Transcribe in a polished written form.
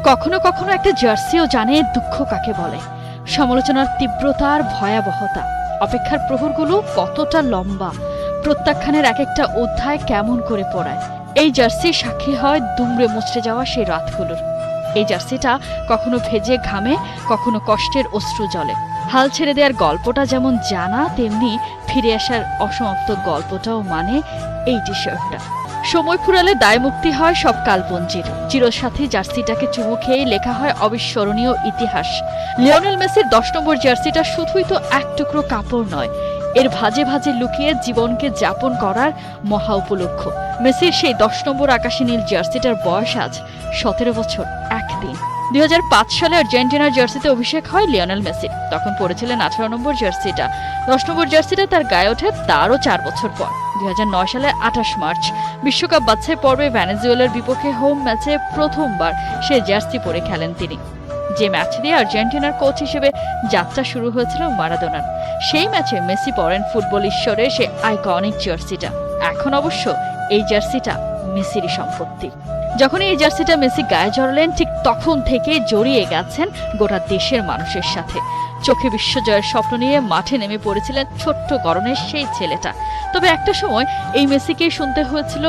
কখনো কখনো একটা জার্সিও জানে দুঃখ কাকে বলে, সমালোচনার তীব্রতার ভয়াবহতা, অপেক্ষার প্রহরগুলো কতটা লম্বা, প্রত্যাখ্যানের এক একটা অধ্যায় কেমন করে পড়ায়। এই জার্সি সাক্ষী হয় দুমড়ে মুচড়ে যাওয়া সেই রাতগুলোর। এই জার্সিটা কখনো ভেজে ঘামে, কখনো কষ্টের অশ্রু জলে। হাল ছেড়ে দেওয়ার গল্পটা যেমন জানা, তেমনি ফিরে আসার অসমাপ্ত গল্পটাও মানে এই টি শার্টটা। সময় ফুরালে দায় মুক্তি হয় সব কালপঞ্জির। চিরসাথী জার্সিটাকে চুমু খেয়ে লেখা হয় অবিস্মরণীয় ইতিহাস। লিওনেল মেসির 10 নম্বর জার্সিটা শুধুই তো এক টুকরো কাপড় নয়, এর ভাজে ভাজে লুকিয়ে জীবনকে যাপন করার মহা উপলক্ষ। মেসির সেই 10 নম্বর আকাশী নীল জার্সিটার বয়স আজ 17 বছর 1 দিন। 2005 সালে আর্জেন্টিনার জার্সিতে অভিষেক হয় লিওনেল মেসির। তখন পরেছিলেন 18 নম্বর জার্সিটা। 10 নম্বর জার্সিটা তার গায়ে ওঠে তারও 4 বছর পর 2009 সালে 28 মার্চ বিশ্বকাপ বাছাই পর্বে ভেনেজুয়েলার বিপক্ষে হোম ম্যাচে প্রথমবার সেই জার্সি পরে খেলেন তিনি। যে ম্যাচ দিয়ে আর্জেন্টিনার কোচ হিসেবে যাত্রা শুরু হয়েছিল মারাদোনার। সেই ম্যাচে মেসি পরেন ফুটবল ঈশ্বরের সে আইকনিক জার্সিটা। এখন অবশ্য এই জার্সিটা মেসিরই সম্পত্তি। যখন এই জার্সিটা মেসি গায়ে জড়ালেন, ঠিক তখন থেকে জড়িয়ে গেছেন গোটা দেশের মানুষের সাথে। চোখে বিশ্বজয়ের স্বপ্ন নিয়ে মাঠে নেমে পড়েছিলেন ছোট্ট গড়নের সেই ছেলেটা। তবে একটা সময় এই মেসিকেই শুনতে হয়েছিল